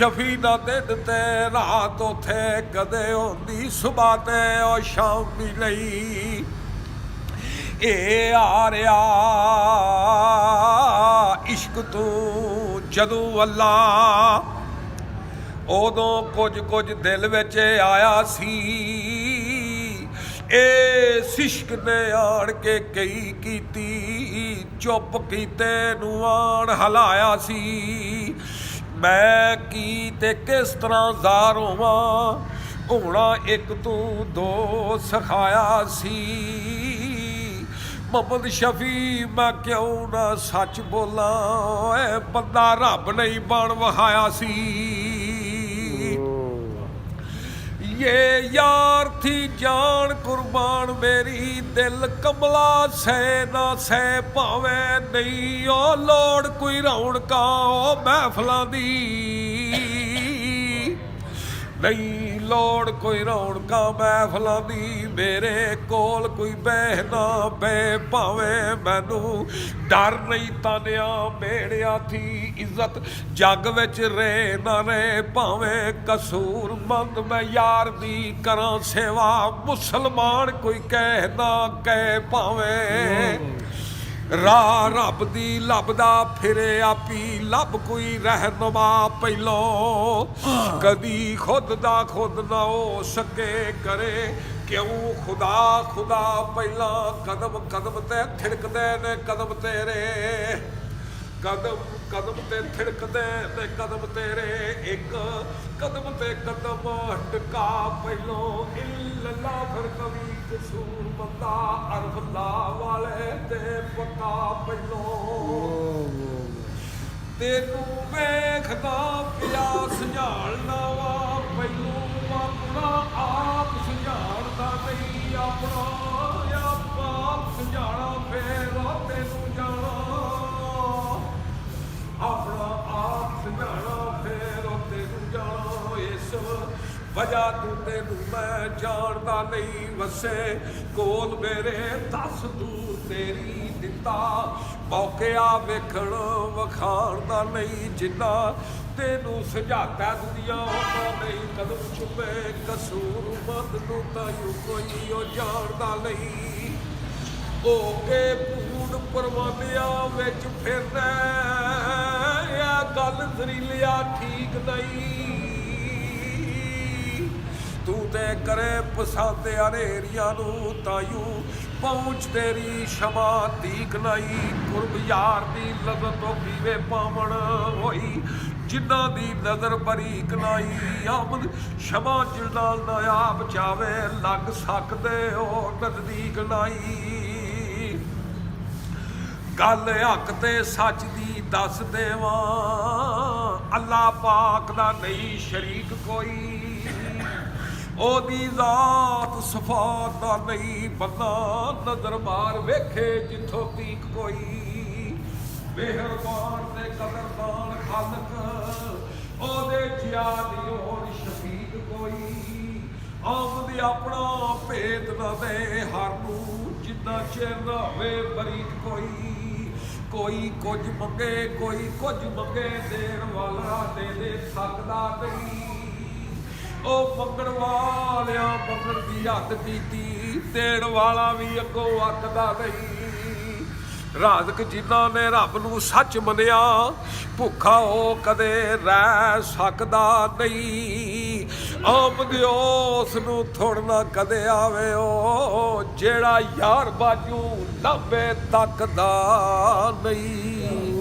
शफी ना दिन ते रात उथे कदे होंदी सुबह ते और शाम भी नहीं ए आ रहा इश्क तू जदों अल्लाह उदों कुछ दिल विच आया सी इस इश्क ने आण के कई कीती चुप कीते नूं आण हलाया सी मैं की ते किस तरह ज़ार होवां होना एक तू दो सिखाया सी मोहम्मद शफी मैं क्यों ना सच बोला बंदा रब नहीं बन वहाया सी ये यार थी जान कुर्बान मेरी दिल कमला सह ना सह भावे नहीं ओ लोड़ कोई रौनका ओ महफलों दी नहीं लोड़ कोई रौनका महफलों दी मेरे कोल कोई बहना पे भावे मैनू डर नहीं तानिया मेड़िया थी इज्जत जग विच रहे ना रहे भावे कसूर मंद मैं यार दी करा सेवा मुसलमान कोई कह ना कह भावे राह रब दी लभदा फिरे आपी लब कोई रहनुमा पहलों कदी खुद दा खुद ना हो सके करे क्यों खुदा खुदा पहला कदम कदम ते थिड़कदे ने कदम तेरे कदम कदम ते थिड़कदे ने कदम तेरे एक कदम ते कदम हटका पहलों इल्ला फिर कभी कसूर बंदा अरबला वाले ते पता पहलों तेनू वेखदा पिया सजालना वा पहलों अपना आप सजालदा नहीं अपना आप सजाना फिर तेनू जाना अपना आप सजाना फिर तेनू जाना इस वजह तू तेनू मैं जानदा नहीं वसे कोल मेरे दस दूर तेरी दिता मौकिया वेखण वखाण दा नहीं जिन्ना तेनू सजाता दुनिया होता नहीं कदम चुपे कसूर मत नू तायू कोई ओ जानदा नहीं हो के पूर्ण परवानिया विच फिरना गल जरीलिया ठीक नहीं तू ते करे पसंद अनेरिया नू तायू पहुँच तेरी क्षमा तीक नहीं कुर्ब यार दी लज़त तो पीवे पावण होई जिन्ना दी नज़र बरीक नहीं आमद क्षमा जिन्ना नया बचावे लग सकदे हो नज़दीक नहीं गल हक ते सच दी दस देवां अल्लाह पाक दा नहीं शरीक कोई ओदी ज़ात सफात दा नहीं बंदा नज़र मार वेखे जिथों तीक कोई मेहरबान ते कदरदान खालक ओदे जिया दी होर शफीक कोई आमद अपना भेद न दे हर नू जिन्ना चिर ना होवे बरीक कोई कुछ मंगे कोई कुछ मंगे देण वाला दे सकदा नहीं ओ मंगण वालिया मंगण दी हद कीती देण वाला भी अगों अकदा नहीं राजक जिन्हां ने रब नूं सच मनिया भुखा हो कदे रह सकदा नहीं आमद उस नूं थोड़ना कदे आवे ओ जेड़ा यार बाजू लंबे तकदा नहीं।